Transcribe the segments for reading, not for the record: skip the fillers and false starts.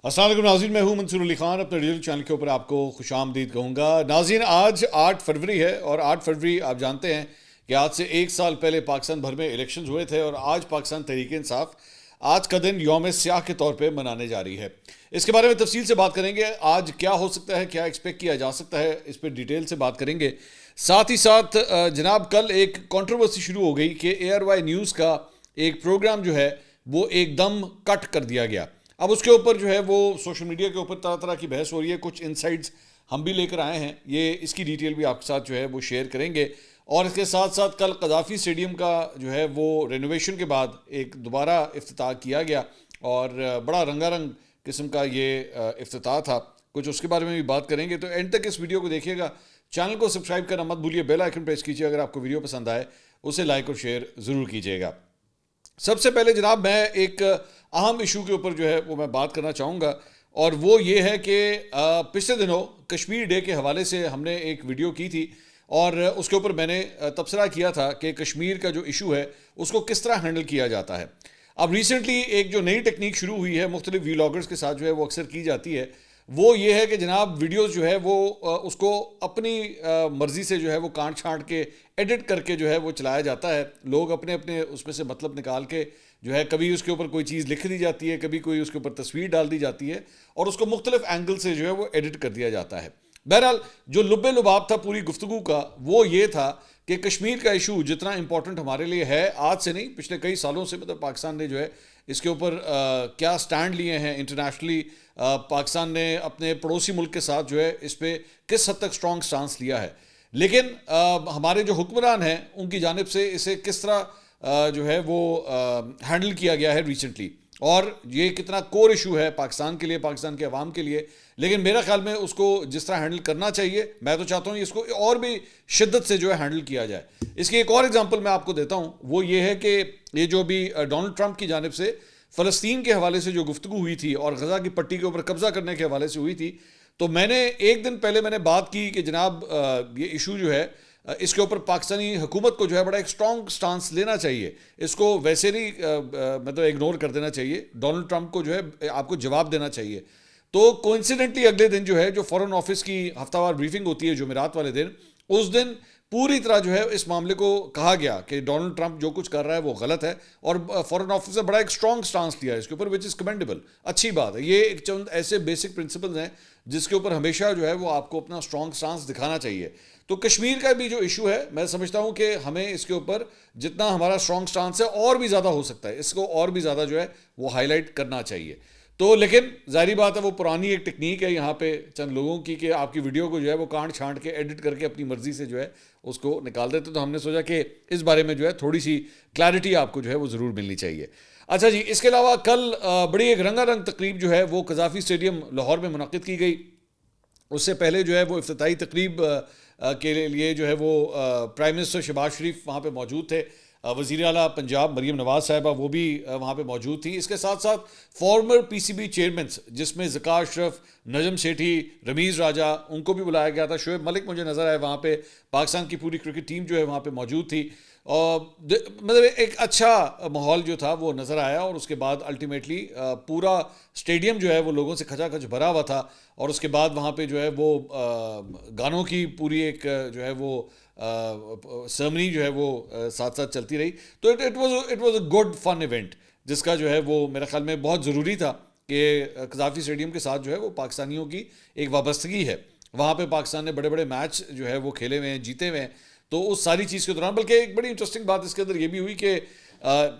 السلام علیکم ناظرین، میں ہوں منصور علی خان، اپنے ریڈیو چینل کے اوپر آپ کو خوش آمدید کہوں گا۔ ناظرین، آج 8 فروری ہے اور 8 فروری آپ جانتے ہیں کہ آج سے 1 سال پہلے پاکستان بھر میں الیکشنز ہوئے تھے اور آج پاکستان تحریک انصاف آج کا دن یوم سیاہ کے طور پہ منانے جا رہی ہے۔ اس کے بارے میں تفصیل سے بات کریں گے، آج کیا ہو سکتا ہے، کیا ایکسپیکٹ کیا جا سکتا ہے، اس پہ ڈیٹیل سے بات کریں گے۔ ساتھ ہی ساتھ جناب کل ایک کنٹروورسی شروع ہو گئی کہ ARY نیوز کا ایک پروگرام جو ہے وہ ایک دم کٹ کر دیا گیا۔ اب اس کے اوپر جو ہے وہ سوشل میڈیا کے اوپر طرح طرح کی بحث ہو رہی ہے، کچھ انسائٹس ہم بھی لے کر آئے ہیں، یہ اس کی ڈیٹیل بھی آپ کے ساتھ جو ہے وہ شیئر کریں گے۔ اور اس کے ساتھ ساتھ کل قذافی اسٹیڈیم کا جو ہے وہ رینوویشن کے بعد ایک دوبارہ افتتاح کیا گیا اور بڑا رنگا رنگ قسم کا یہ افتتاح تھا، کچھ اس کے بارے میں بھی بات کریں گے۔ تو اینڈ تک اس ویڈیو کو دیکھیے گا، چینل کو سبسکرائب کرنا مت بھولیے، بیل آئیکن پریس کیجیے، اگر آپ کو ویڈیو پسند آئے اسے لائک اور شیئر ضرور کیجیے گا۔ سب سے پہلے جناب میں ایک اہم ایشو کے اوپر جو ہے وہ میں بات کرنا چاہوں گا، اور وہ یہ ہے کہ پچھلے دنوں کشمیر ڈے کے حوالے سے ہم نے ایک ویڈیو کی تھی اور اس کے اوپر میں نے تبصرہ کیا تھا کہ کشمیر کا جو ایشو ہے اس کو کس طرح ہینڈل کیا جاتا ہے۔ اب ریسنٹلی ایک جو نئی ٹیکنیک شروع ہوئی ہے مختلف ویلاگرز کے ساتھ جو ہے وہ اکثر کی جاتی ہے، وہ یہ ہے کہ جناب ویڈیوز جو ہے وہ اس کو اپنی مرضی سے جو ہے وہ کانٹ چھانٹ کے ایڈٹ کر کے جو ہے وہ چلایا جاتا ہے۔ لوگ اپنے اپنے اس میں سے مطلب نکال کے جو ہے کبھی اس کے اوپر کوئی چیز لکھ دی جاتی ہے، کبھی کوئی اس کے اوپر تصویر ڈال دی جاتی ہے اور اس کو مختلف اینگل سے جو ہے وہ ایڈٹ کر دیا جاتا ہے۔ بہرحال جو لب لباب تھا پوری گفتگو کا وہ یہ تھا کہ کشمیر کا ایشو جتنا امپورٹنٹ ہمارے لیے ہے، آج سے نہیں پچھلے کئی سالوں سے، مطلب پاکستان نے جو ہے اس کے اوپر کیا سٹینڈ لیے ہیں انٹرنیشنلی، پاکستان نے اپنے پڑوسی ملک کے ساتھ جو ہے اس پہ کس حد تک سٹرانگ سٹانس لیا ہے، لیکن ہمارے جو حکمران ہیں ان کی جانب سے اسے کس طرح جو ہے وہ ہینڈل کیا گیا ہے ریسنٹلی، اور یہ کتنا کور ایشو ہے پاکستان کے لیے، پاکستان کے عوام کے لیے۔ لیکن میرا خیال میں اس کو جس طرح ہینڈل کرنا چاہیے، میں تو چاہتا ہوں اس کو اور بھی شدت سے جو ہے ہینڈل کیا جائے۔ اس کی ایک اور اگزامپل میں آپ کو دیتا ہوں، وہ یہ ہے کہ یہ جو بھی ڈونلڈ ٹرمپ کی جانب سے فلسطین کے حوالے سے جو گفتگو ہوئی تھی اور غزہ کی پٹی کے اوپر قبضہ کرنے کے حوالے سے ہوئی تھی، تو میں نے ایک دن پہلے میں نے بات کی کہ جناب یہ ایشو جو ہے اس کے اوپر پاکستانی حکومت کو جو ہے بڑا ایک سٹرانگ سٹانس لینا چاہیے، اس کو ویسے نہیں مطلب اگنور کر دینا چاہیے، ڈونلڈ ٹرمپ کو جو ہے آپ کو جواب دینا چاہیے۔ تو کوئنسیڈنٹلی اگلے دن جو ہے جو فورن آفس کی ہفتہ وار بریفنگ ہوتی ہے جمعرات والے دن، اس دن پوری طرح جو ہے اس معاملے کو کہا گیا کہ ڈونلڈ ٹرمپ جو کچھ کر رہا ہے وہ غلط ہے، اور فورن آفس نے بڑا ایک سٹرانگ سٹانس لیا ہے اس کے اوپر، وچ از کمینڈیبل، اچھی بات ہے۔ یہ ایک چند ایسے بیسک پرنسپلز ہیں جس کے اوپر ہمیشہ جو ہے وہ آپ کو اپنا سٹرانگ سٹانس دکھانا چاہیے۔ تو کشمیر کا بھی جو ایشو ہے میں سمجھتا ہوں کہ ہمیں اس کے اوپر جتنا ہمارا سٹرانگ سٹانس ہے اور بھی زیادہ ہو سکتا ہے، اس کو اور بھی زیادہ جو ہے وہ ہائی لائٹ کرنا چاہیے۔ تو لیکن ظاہری بات ہے وہ پرانی ایک ٹیکنیک ہے یہاں پہ چند لوگوں کی کہ آپ کی ویڈیو کو جو ہے وہ کانٹ چھانٹ کے ایڈٹ کر کے اپنی مرضی سے جو ہے اس کو نکال دیتے، تو ہم نے سوچا کہ اس بارے میں جو ہے تھوڑی سی کلیئرٹی آپ کو جو ہے وہ ضرور ملنی چاہیے۔ اچھا جی، اس کے علاوہ کل بڑی ایک رنگا رنگ تقریب جو ہے وہ قذافی اسٹیڈیم لاہور میں منعقد کی گئی۔ اس سے پہلے جو ہے وہ افتتاحی تقریب کے لیے جو ہے وہ پرائم منسٹر شہباز شریف وہاں پہ موجود تھے، وزیر اعلیٰ پنجاب مریم نواز صاحبہ وہ بھی وہاں پہ موجود تھیں۔ اس کے ساتھ ساتھ فارمر PCB چیئرمینس جس میں ذکا اشرف، نجم سیٹھی، رمیز راجہ، ان کو بھی بلایا گیا تھا، شعیب ملک مجھے نظر آئے وہاں پہ، پاکستان کی پوری کرکٹ ٹیم جو ہے وہاں پہ موجود تھی، اور مطلب ایک اچھا ماحول جو تھا وہ نظر آیا، اور اس کے بعد الٹیمیٹلی پورا اسٹیڈیم جو ہے وہ لوگوں سے کھچا کھچ بھرا ہوا تھا، اور اس کے بعد وہاں پہ جو ہے وہ گانوں کی پوری ایک جو ہے وہ سرمنی جو ہے وہ ساتھ ساتھ چلتی رہی۔ تو it was a good fun event, جس کا جو ہے وہ میرے خیال میں بہت ضروری تھا کہ قذافی اسٹیڈیم کے ساتھ جو ہے وہ پاکستانیوں کی ایک وابستگی ہے، وہاں پہ پاکستان نے بڑے بڑے میچ جو ہے وہ کھیلے ہوئے ہیں، جیتے ہوئے ہیں۔ تو اس ساری چیز کے دوران بلکہ ایک بڑی انٹرسٹنگ بات اس کے اندر یہ بھی ہوئی کہ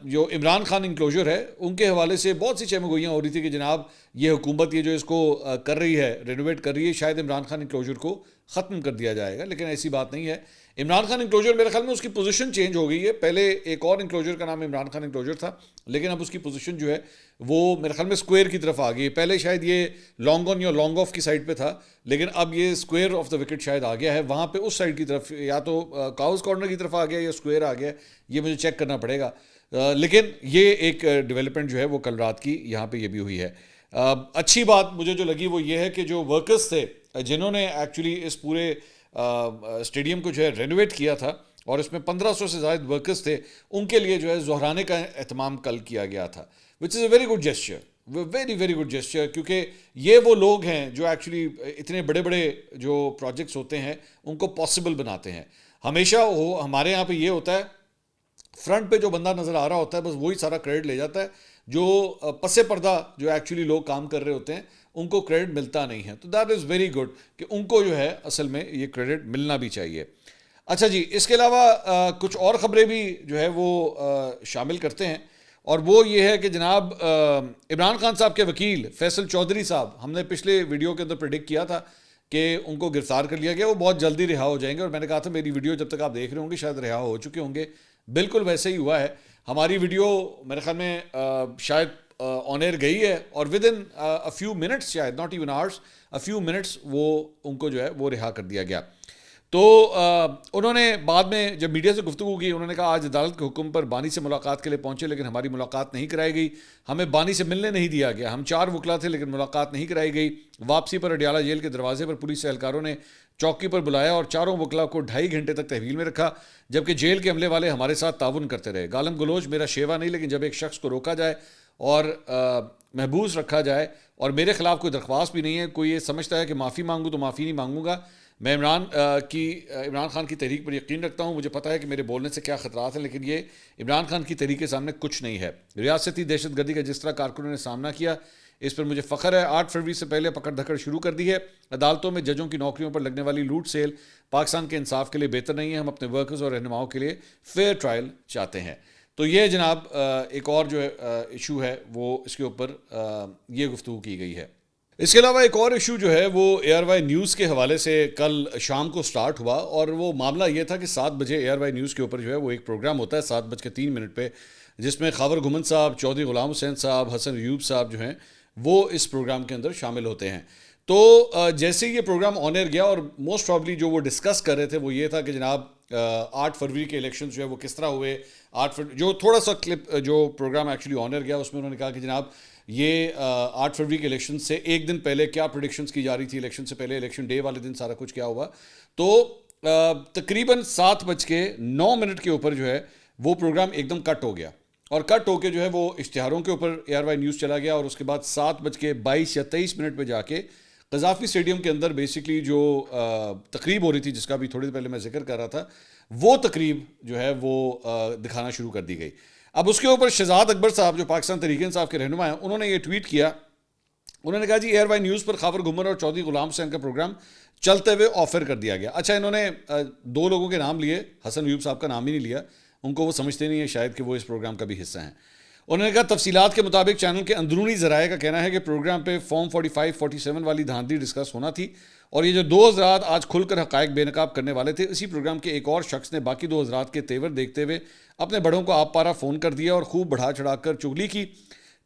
جو عمران خان انکلوجر ہے ان کے حوالے سے بہت سی چہمگوئیاں ہو رہی تھی کہ جناب یہ حکومت یہ جو اس کو کر رہی ہے، رینوویٹ کر رہی ہے، شاید عمران خان انکلوجر کو ختم کر دیا جائے گا، لیکن ایسی بات نہیں ہے۔ عمران خان انکلوجر میرے خیال میں اس کی پوزیشن چینج ہو گئی ہے، پہلے ایک اور انکلوجر کا نام عمران خان انکلوجر تھا، لیکن اب اس کی پوزیشن جو ہے وہ میرے خیال میں اسکوائر کی طرف آ گئی ہے۔ پہلے شاید یہ لانگ آن یا لانگ آف کی سائڈ پہ تھا، لیکن اب یہ اسکوائر آف دا وکٹ شاید آ گیا ہے، وہاں پہ اس سائڈ کی طرف یا تو کاؤز کارنر کی طرف آ گیا یا اسکوائر آ گیا، یہ مجھے چیک کرنا پڑے گا، لیکن یہ ایک ڈیولپمنٹ جو ہے وہ کل رات کی یہاں پہ یہ بھی ہوئی ہے۔ اچھی بات مجھے جو لگی وہ یہ ہے کہ جو ورکرز تھے جنہوں نے ایکچولی اس پورے اسٹیڈیم کو جو ہے رینوویٹ کیا تھا، اور اس میں 1500 سے زائد ورکرز تھے، ان کے لیے جو ہے ظہرانے کا اہتمام کل کیا گیا تھا، which is a very good gesture, very very good gesture, کیونکہ یہ وہ لوگ ہیں جو ایکچولی اتنے بڑے بڑے جو پروجیکٹس ہوتے ہیں ان کو پاسبل بناتے ہیں. ہمیشہ ہمارے یہاں پہ یہ ہوتا ہے, فرنٹ پہ جو بندہ نظر آ رہا ہوتا ہے بس وہی سارا کریڈٹ لے جاتا ہے, جو پس پردہ جو ایکچولی لوگ کام کر رہے ہوتے ہیں ان کو کریڈٹ ملتا نہیں ہے. تو دیٹ از ویری گڈ کہ ان کو جو ہے اصل میں یہ کریڈٹ ملنا بھی چاہیے. اچھا جی, اس کے علاوہ کچھ اور خبریں بھی جو ہے وہ شامل کرتے ہیں, اور وہ یہ ہے کہ جناب عمران خان صاحب کے وکیل فیصل چودھری صاحب, ہم نے پچھلے ویڈیو کے اندر پریڈکٹ کیا تھا کہ ان کو گرفتار کر لیا گیا, وہ بہت جلدی رہا ہو جائیں گے, اور میں نے کہا تھا میری ویڈیو جب تک آپ دیکھ رہے ہوں گے شاید رہا ہو چکے ہوں گے. بالکل ویسے ہی ہوا ہے. ہماری ویڈیو میرے خیال میں شاید آن ایئر گئی ہے, اور with in a few minutes, شاید not even hours, a few minutes وہ ان کو جو ہے وہ رہا کر دیا گیا. تو انہوں نے بعد میں جب میڈیا سے گفتگو کی, انہوں نے کہا آج عدالت کے حکم پر بانی سے ملاقات کے لیے پہنچے لیکن ہماری ملاقات نہیں کرائی گئی, ہمیں بانی سے ملنے نہیں دیا گیا, ہم 4 وکلا تھے لیکن ملاقات نہیں کرائی گئی. واپسی پر اڈیالہ جیل کے دروازے پر پولیس اہلکاروں نے چوکی پر بلایا اور 4 وکلا کو 2.5 گھنٹے تک تحویل میں رکھا, جبکہ جیل کے عملے والے ہمارے ساتھ تعاون کرتے رہے. گالم گلوچ میرا شیوا نہیں, لیکن جب ایک شخص کو روکا جائے اور محبوس رکھا جائے اور میرے خلاف کوئی درخواست بھی نہیں ہے, کوئی یہ سمجھتا ہے کہ معافی مانگوں تو معافی نہیں مانگوں گا. میں عمران خان کی تحریک پر یقین رکھتا ہوں, مجھے پتہ ہے کہ میرے بولنے سے کیا خطرات ہیں, لیکن یہ عمران خان کی تحریک کے سامنے کچھ نہیں ہے. ریاستی دہشت گردی کا جس طرح کارکنوں نے سامنا کیا اس پر مجھے فخر ہے. 8 فروری سے پہلے پکڑ دھکڑ شروع کر دی ہے. عدالتوں میں ججوں کی نوکریوں پر لگنے والی لوٹ سیل پاکستان کے انصاف کے لیے بہتر نہیں ہے. ہم اپنے ورکرز اور رہنماؤں کے لیے فیئر ٹرائل چاہتے ہیں. تو یہ جناب ایک اور جو ایشو ہے وہ اس کے اوپر یہ گفتگو کی گئی ہے. اس کے علاوہ ایک اور ایشو جو ہے وہ اے آر وائی نیوز کے حوالے سے کل شام کو سٹارٹ ہوا, اور وہ معاملہ یہ تھا کہ 7 بجے اے آر وائی نیوز کے اوپر جو ہے وہ ایک پروگرام ہوتا ہے 7:03 پہ, جس میں خاور گھمن صاحب, چودھری غلام حسین صاحب, حسن ایوب صاحب جو ہیں وہ اس پروگرام کے اندر شامل ہوتے ہیں. تو جیسے یہ پروگرام آن ایئر گیا, اور موسٹ پرابلی جو وہ ڈسکس کر رہے تھے وہ یہ تھا کہ جناب 8 فروری کے الیکشنز جو ہے وہ کس طرح ہوئے. جو تھوڑا سا کلپ جو پروگرام ایکچولی آن ایئر گیا اس میں انہوں نے کہا کہ جناب یہ 8 فروری کے الیکشن سے ایک دن پہلے کیا پریڈکشنز کی جا رہی تھی, الیکشن سے پہلے الیکشن ڈے والے دن سارا کچھ کیا ہوا. تو تقریباً 7:09 کے اوپر جو ہے وہ پروگرام ایک دم کٹ ہو گیا, اور کٹ ہو کے جو ہے وہ اشتہاروں کے اوپر اے آر وائی نیوز چلا گیا, اور اس کے بعد 7:22 یا 23 پہ جا کے قذافی اسٹیڈیم کے اندر بیسکلی جو تقریب ہو رہی تھی, جس کا بھی تھوڑی دیر پہلے میں ذکر کر رہا تھا, وہ تقریب جو ہے وہ دکھانا شروع کر دی گئی. اب اس کے اوپر شہزاد اکبر صاحب جو پاکستان تحریک انصاف کے رہنما ہیں, انہوں نے یہ ٹویٹ کیا. انہوں نے کہا جی اے آر وائی نیوز پر خاور گھمر اور چودھری غلام حسین کا پروگرام چلتے ہوئے آفر کر دیا گیا. اچھا, انہوں نے 2 لوگوں کے نام لیے, حسن ایوب صاحب کا نام ہی نہیں لیا, ان کو وہ سمجھتے نہیں ہیں شاید کہ وہ اس پروگرام کا بھی حصہ ہیں. انہوں نے کہا تفصیلات کے مطابق چینل کے اندرونی ذرائع کا کہنا ہے کہ پروگرام پہ فارم 45-47 والی دھاندلی ڈسکس ہونا تھی, اور یہ جو 2 حضرات آج کھل کر حقائق بے نقاب کرنے والے تھے, اسی پروگرام کے ایک اور شخص نے باقی 2 حضرات کے تیور دیکھتے ہوئے اپنے بڑوں کو آپ پارا فون کر دیا اور خوب بڑھا چڑھا کر چغلی کی.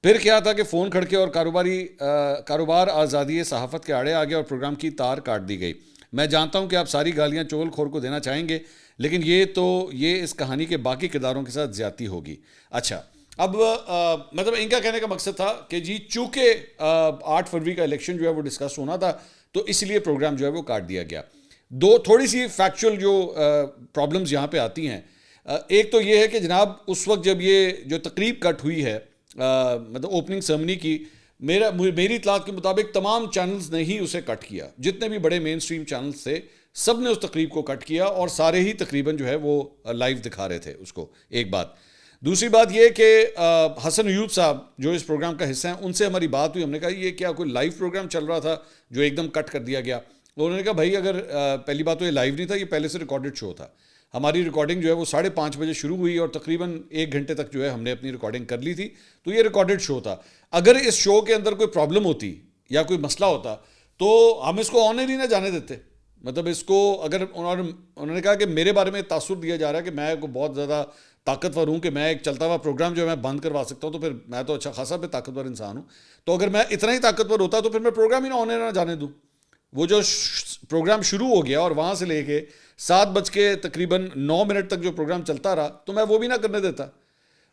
پھر کیا تھا کہ فون کھڑکے اور کاروبار آزادی صحافت کے آڑے آ گیا اور پروگرام کی تار کاٹ دی گئی. میں جانتا ہوں کہ آپ ساری گالیاں چغل خور کو دینا چاہیں گے, لیکن یہ اس کہانی کے باقی کرداروں کے ساتھ زیادتی ہوگی. اچھا, اب مطلب ان کا کہنے کا مقصد تھا کہ جی چونکہ 8 فروری کا الیکشن جو ہے وہ ڈسکس ہونا تھا تو اس لیے پروگرام جو ہے وہ کاٹ دیا گیا. تھوڑی سی فیکچول جو پرابلمز یہاں پہ آتی ہیں. ایک تو یہ ہے کہ جناب اس وقت جب یہ جو تقریب کٹ ہوئی ہے, مطلب اوپننگ سرمنی کی, میری اطلاعات کے مطابق تمام چینلز نے ہی اسے کٹ کیا. جتنے بھی بڑے مین سٹریم چینلز تھے سب نے اس تقریب کو کٹ کیا, اور سارے ہی تقریباً جو ہے وہ لائیو دکھا رہے تھے اس کو. ایک بات. دوسری بات یہ کہ حسن ایوب صاحب جو اس پروگرام کا حصہ ہیں, ان سے ہماری بات ہوئی. ہم نے کہا یہ کیا کوئی لائیو پروگرام چل رہا تھا جو ایک دم کٹ کر دیا گیا؟ انہوں نے کہا بھائی اگر پہلی بات تو یہ لائیو نہیں تھا, یہ پہلے سے ریکارڈڈ شو تھا. ہماری ریکارڈنگ جو ہے وہ 5:30 بجے شروع ہوئی اور تقریباً 1 گھنٹے تک جو ہے ہم نے اپنی ریکارڈنگ کر لی تھی. تو یہ ریکارڈڈ شو تھا. اگر اس شو کے اندر کوئی پرابلم ہوتی یا کوئی مسئلہ ہوتا تو ہم اس کو آن ایئر ہی نہ جانے دیتے. مطلب اس کو اگر انہوں نے کہا کہ میرے بارے میں تاثر دیا جا رہا ہے کہ میں کو بہت زیادہ طاقتور ہوں, کہ میں ایک چلتا ہوا پروگرام جو ہے میں بند کروا سکتا ہوں, تو پھر میں تو اچھا خاصا پہ طاقتور انسان ہوں. تو اگر میں اتنا ہی طاقتور ہوتا تو پھر میں پروگرام ہی نہ آن ایئر نہ جانے دوں. وہ جو پروگرام شروع ہو گیا اور وہاں سے لے کے 7:09 تک جو پروگرام چلتا رہا, تو میں وہ بھی نہ کرنے دیتا.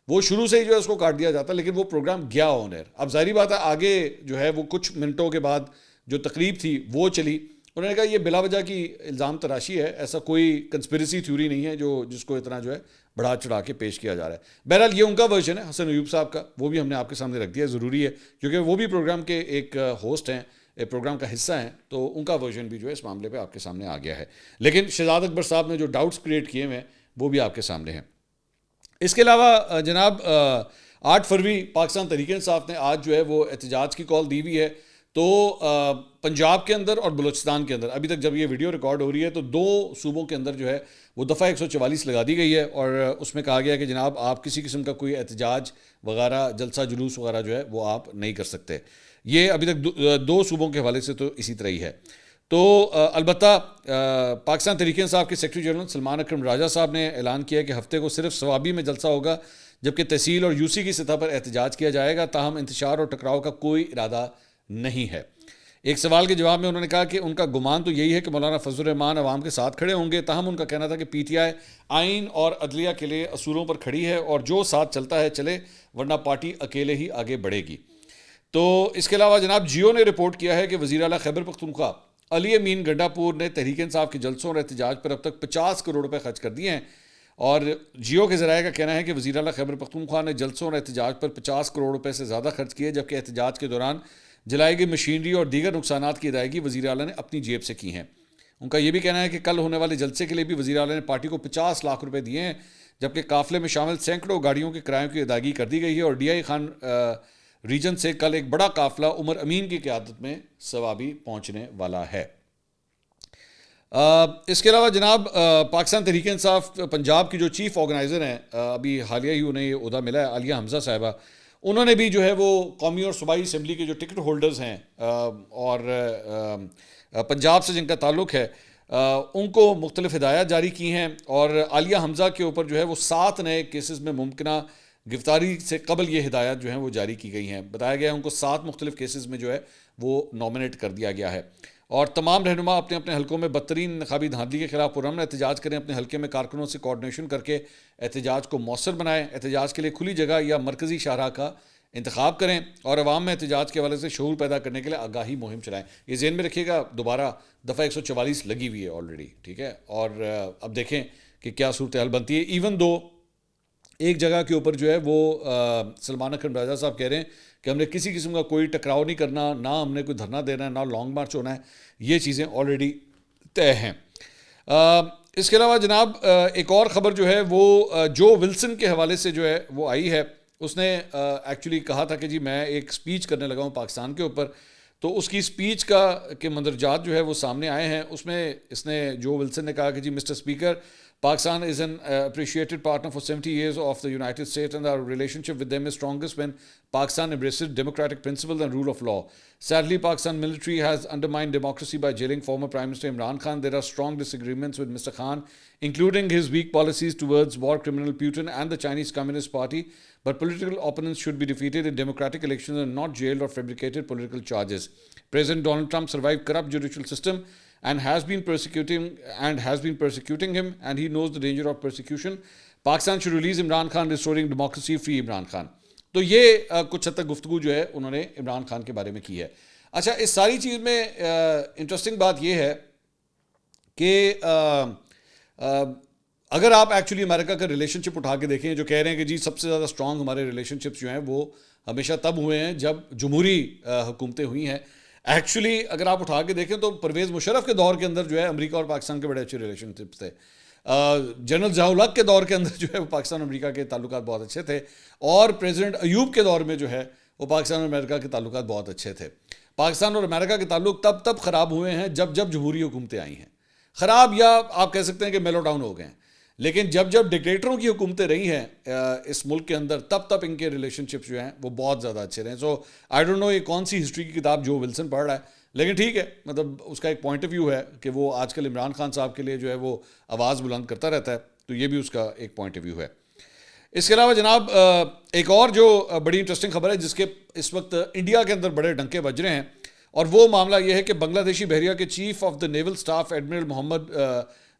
وہ شروع سے ہی جو ہے اس کو کاٹ دیا جاتا, لیکن وہ پروگرام گیا آن ایئر. اب ظاہری بات ہے آگے جو ہے وہ کچھ منٹوں کے بعد جو تقریب تھی وہ چلی. انہوں نے کہا یہ بلا وجہ کی الزام تراشی ہے, ایسا کوئی کنسپریسی تھیوری نہیں ہے جس کو اتنا جو ہے بڑھا چڑھا کے پیش کیا جا رہا ہے. بہرحال یہ ان کا ورژن ہے حسن ایوب صاحب کا, وہ بھی ہم نے آپ کے سامنے رکھ دیا, ضروری ہے کیونکہ وہ بھی پروگرام کے ایک ہوسٹ ہیں, پروگرام کا حصہ ہیں, تو ان کا ورژن بھی جو ہے اس معاملے پہ آپ کے سامنے آ گیا ہے. لیکن شہزاد اکبر صاحب نے جو ڈاؤٹس کریٹ کیے ہوئے ہیں وہ بھی آپ کے سامنے ہیں. اس کے علاوہ جناب 8 فروری پاکستان تحریک انصاف نے آج جو ہے وہ احتجاج کی کال دی ہوئی ہے. تو پنجاب کے اندر اور بلوچستان کے اندر ابھی تک جب یہ ویڈیو ریکارڈ ہو رہی ہے تو 2 صوبوں کے اندر جو ہے وہ دفعہ 144 لگا دی گئی ہے, اور اس میں کہا گیا کہ جناب آپ کسی قسم کا کوئی احتجاج وغیرہ جلسہ جلوس وغیرہ جو ہے وہ آپ نہیں کر سکتے. یہ ابھی تک 2 صوبوں کے حوالے سے تو اسی طرح ہی ہے. تو البتہ پاکستان تحریک انصاف کے سیکرٹری جنرل سلمان اکرم راجہ صاحب نے اعلان کیا کہ ہفتے کو صرف ثوابی میں جلسہ ہوگا, جبکہ تحصیل اور یوسی کی سطح پر احتجاج کیا جائے گا, تاہم انتشار اور ٹکراؤ کا کوئی ارادہ نہیں ہے. ایک سوال کے جواب میں انہوں نے کہا کہ ان کا گمان تو یہی ہے کہ مولانا فضل الرحمان عوام کے ساتھ کھڑے ہوں گے, تاہم ان کا کہنا تھا کہ پی ٹی آئی آئین اور عدلیہ کے لیے اصولوں پر کھڑی ہے اور جو ساتھ چلتا ہے چلے, ورنہ پارٹی اکیلے ہی آگے بڑھے گی. تو اس کے علاوہ جناب جیو نے رپورٹ کیا ہے کہ وزیر اعلیٰ خیبر پختونخوا علی امین گنڈا پور نے تحریک انصاف کے جلسوں اور احتجاج پر اب تک 50 کروڑ روپے خرچ کر دیے ہیں, اور جیو کے ذرائع کا کہنا ہے کہ وزیر اعلیٰ خیبر پختونخوا نے جلسوں اور احتجاج پر 50 کروڑ روپے سے زیادہ خرچ کیے, جبکہ احتجاج کے دوران جلائی گئی مشینری اور دیگر نقصانات کی ادائیگی وزیر اعلیٰ نے اپنی جیب سے کی ہیں. ان کا یہ بھی کہنا ہے کہ کل ہونے والے جلسے کے لیے بھی وزیر اعلیٰ نے پارٹی کو 50 لاکھ روپے دیے ہیں, جبکہ قافلے میں شامل سینکڑوں گاڑیوں کے کرایوں کی ادائیگی کر دی گئی ہے, اور ڈی آئی خان ریجن سے کل ایک بڑا قافلہ عمر امین کی قیادت میں ثوابی پہنچنے والا ہے. اس کے علاوہ جناب پاکستان تحریک انصاف پنجاب کی جو چیف آرگنائزر ہیں, ابھی حالیہ ہی انہیں یہ عہدہ ملا ہے, عالیہ حمزہ صاحبہ, انہوں نے بھی جو ہے وہ قومی اور صوبائی اسمبلی کے جو ٹکٹ ہولڈرز ہیں اور پنجاب سے جن کا تعلق ہے ان کو مختلف ہدایات جاری کی ہیں, اور عالیہ حمزہ کے اوپر جو ہے وہ 7 نئے کیسز میں ممکنہ گرفتاری سے قبل یہ ہدایات جو ہیں وہ جاری کی گئی ہیں. بتایا گیا ہے ان کو 7 مختلف کیسز میں جو ہے وہ نامنیٹ کر دیا گیا ہے, اور تمام رہنما اپنے اپنے حلقوں میں بدترین انتخابی دھاندلی کے خلاف پرامن احتجاج کریں, اپنے حلقے میں کارکنوں سے کوارڈینیشن کر کے احتجاج کو مؤثر بنائیں, احتجاج کے لیے کھلی جگہ یا مرکزی شاہراہ کا انتخاب کریں, اور عوام میں احتجاج کے حوالے سے شعور پیدا کرنے کے لیے آگاہی مہم چلائیں. یہ ذہن میں رکھیے گا, دوبارہ دفعہ 144 لگی ہوئی ہے آلریڈی, ٹھیک ہے, اور اب دیکھیں کہ کیا صورتحال بنتی ہے. ایون دو ایک جگہ کے اوپر جو ہے وہ سلمان اکرم راجہ صاحب کہہ رہے ہیں کہ ہم نے کسی قسم کا کوئی ٹکراؤ نہیں کرنا, نہ ہم نے کوئی دھرنا دینا ہے, نہ لانگ مارچ ہونا ہے, یہ چیزیں آلریڈی طے ہیں. اس کے علاوہ جناب ایک اور خبر جو ہے وہ جو ولسن کے حوالے سے جو ہے وہ آئی ہے. اس نے ایکچولی کہا تھا کہ جی میں ایک سپیچ کرنے لگا ہوں پاکستان کے اوپر, تو اس کی سپیچ کے مندرجات جو ہے وہ سامنے آئے ہیں. اس میں اس نے جو ولسن نے کہا کہ جی mister speaker, Pakistan is an appreciated partner for 70 years of the United States, and our relationship with them is strongest when Pakistan embraces democratic principles and rule of law. Sadly, Pakistan military has undermined democracy by jailing former Prime Minister Imran Khan. There are strong disagreements with Mr. Khan, including his weak policies towards war criminal Putin and the Chinese Communist Party, but political opponents should be defeated in democratic elections and not jailed or fabricated political charges. President Donald Trump survived corrupt judicial system and has been persecuting him, and he knows the danger of persecution. Pakistan should release Imran Khan, restoring democracy, free Imran Khan. تو یہ کچھ حد تک گفتگو جو ہے انہوں نے عمران خان کے بارے میں کی ہے. اچھا, اس ساری چیز میں انٹرسٹنگ بات یہ ہے کہ اگر آپ ایکچولی امریکہ کا ریلیشن شپ اٹھا کے دیکھیں, جو کہہ رہے ہیں کہ جی سب سے زیادہ اسٹرانگ ہمارے ریلیشن شپس جو ہیں وہ ہمیشہ تب ہوئے ہیں جب جمہوری حکومتیں ہوئی ہیں. ایکچولی اگر آپ اٹھا کے دیکھیں تو پرویز مشرف کے دور کے اندر جو ہے امریکہ اور پاکستان کے بڑے اچھے ریلیشن شپس تھے. جنرل ضیاء الحق کے دور کے اندر جو ہے وہ پاکستان اور امریکہ کے تعلقات بہت اچھے تھے, اور پریزیڈنٹ ایوب کے دور میں جو ہے وہ پاکستان اور امریکہ کے تعلقات بہت اچھے تھے. پاکستان اور امریکہ کے تعلق تب خراب ہوئے ہیں جب جمہوری حکومتیں آئی ہیں. خراب یا آپ کہہ سکتے ہیں کہ میلو ڈاؤن ہو گئے ہیں, لیکن جب ڈکٹیٹروں کی حکومتیں رہی ہیں اس ملک کے اندر تب ان کے ریلیشن شپس جو ہیں وہ بہت زیادہ اچھے رہے ہیں. سو آئی ڈونٹ نو یہ کون سی ہسٹری کی کتاب جو ولسن پڑھ رہا ہے, لیکن ٹھیک ہے, مطلب اس کا ایک پوائنٹ آف ویو ہے کہ وہ آج کل عمران خان صاحب کے لیے جو ہے وہ آواز بلند کرتا رہتا ہے, تو یہ بھی اس کا ایک پوائنٹ آف ویو ہے. اس کے علاوہ جناب ایک اور جو بڑی انٹرسٹنگ خبر ہے جس کے اس وقت انڈیا کے اندر بڑے ڈنکے بج رہے ہیں, اور وہ معاملہ یہ ہے کہ بنگلہ دیشی بحریہ کے chief of the naval staff admiral Mohammad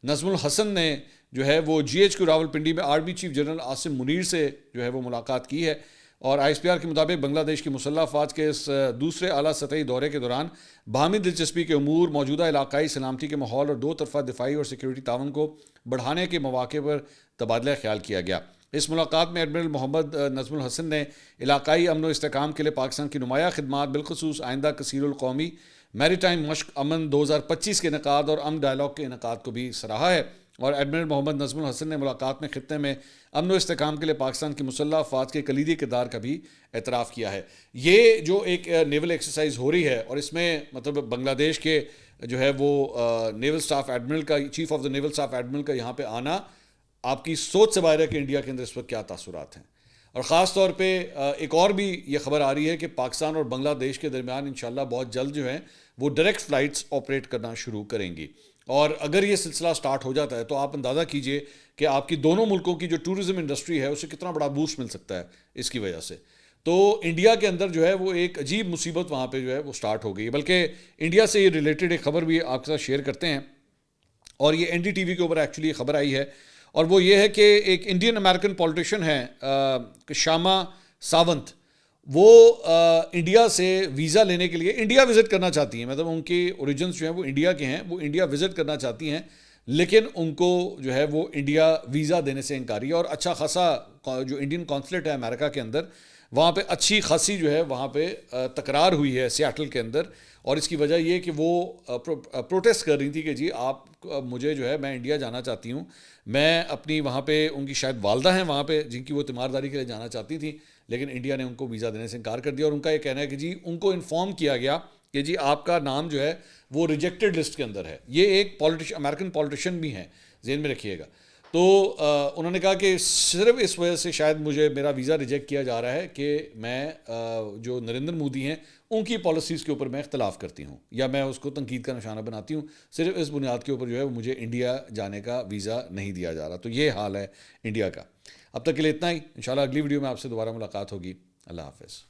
Nazmul Hassan نے جو ہے وہ GHQ راولپنڈی میں army chief general Asim Munir سے جو ہے وہ ملاقات کی ہے, اور ISPR کے مطابق بنگلہ دیش کی مسلح افواج کے اس دوسرے اعلیٰ سطحی دورے کے دوران باہمی دلچسپی کے امور، موجودہ علاقائی سلامتی کے ماحول اور دو طرفہ دفاعی اور سیکیورٹی تعاون کو بڑھانے کے مواقع پر تبادلہ خیال کیا گیا۔ اس ملاقات میں ایڈمرل محمد نظم الحسن نے علاقائی امن و استحکام کے لیے پاکستان کی نمایاں خدمات، بالخصوص آئندہ کثیر القومی میری ٹائم مشق امن 2025 کے انعقاد اور امن ڈائلاگ کے انعقاد کو بھی سراہا ہے۔ اور ایڈمرل محمد نظم الحسن نے ملاقات میں خطے میں امن و استحکام کے لیے پاکستان کی مسلح افواج کے کلیدی کردار کا بھی اعتراف کیا ہے۔ یہ جو ایک نیول ایکسرسائز ہو رہی ہے، اور اس میں مطلب بنگلہ دیش کے جو ہے وہ نیول سٹاف ایڈمرل کا، chief of the naval staff admiral کا یہاں پہ آنا آپ کی سوچ سے باہر ہے کہ انڈیا کے اندر اس وقت کیا تاثرات ہیں۔ اور خاص طور پہ ایک اور بھی یہ خبر آ رہی ہے کہ پاکستان اور بنگلہ دیش کے درمیان انشاءاللہ بہت جلد جو ہے وہ ڈائریکٹ فلائٹس آپریٹ کرنا شروع کریں گی، اور اگر یہ سلسلہ سٹارٹ ہو جاتا ہے تو آپ اندازہ کیجئے کہ آپ کی دونوں ملکوں کی جو ٹورزم انڈسٹری ہے اسے کتنا بڑا بوسٹ مل سکتا ہے اس کی وجہ سے۔ تو انڈیا کے اندر جو ہے وہ ایک عجیب مصیبت وہاں پہ جو ہے وہ سٹارٹ ہو گئی ہے۔ بلکہ انڈیا سے یہ ریلیٹڈ ایک خبر بھی آپ کے ساتھ شیئر کرتے ہیں، اور یہ NDTV کے اوپر ایکچولی یہ خبر آئی ہے، اور وہ یہ ہے کہ ایک انڈین امریکن پولیٹیشین ہے شاما ساونت، وہ انڈیا سے ویزا لینے کے لیے انڈیا وزٹ کرنا چاہتی ہیں، مطلب ان کی اوریجنز جو ہیں وہ انڈیا کے ہیں، وہ انڈیا وزٹ کرنا چاہتی ہیں، لیکن ان کو جو ہے وہ انڈیا ویزا دینے سے انکاری ہے۔ اور اچھا خاصا جو انڈین کونسلیٹ ہے امریکہ کے اندر، وہاں پہ اچھی خاصی جو ہے وہاں پہ تکرار ہوئی ہے سیاٹل کے اندر، اور اس کی وجہ یہ کہ وہ پروٹیسٹ کر رہی تھی کہ جی آپ مجھے جو ہے میں انڈیا جانا چاہتی ہوں، میں اپنی وہاں پہ ان کی شاید والدہ ہیں وہاں پہ جن کی وہ تیمارداری کے لیے جانا چاہتی تھیں، لیکن انڈیا نے ان کو ویزا دینے سے انکار کر دیا۔ اور ان کا یہ کہنا ہے کہ جی ان کو انفارم کیا گیا کہ جی آپ کا نام جو ہے وہ ریجیکٹڈ لسٹ کے اندر ہے۔ یہ ایک امریکن پولیٹیشین بھی ہیں، ذہن میں رکھیے گا۔ تو انہوں نے کہا کہ صرف اس وجہ سے شاید مجھے میرا ویزا ریجیکٹ کیا جا رہا ہے کہ میں جو نریندر مودی ہیں ان کی پالیسیز کے اوپر میں اختلاف کرتی ہوں، یا میں اس کو تنقید کا نشانہ بناتی ہوں، صرف اس بنیاد کے اوپر جو ہے مجھے انڈیا جانے کا ویزا نہیں دیا جا رہا۔ تو یہ حال ہے انڈیا کا۔ اب تک کے لیے اتنا ہی، انشاءاللہ اگلی ویڈیو میں آپ سے دوبارہ ملاقات ہوگی۔ اللہ حافظ۔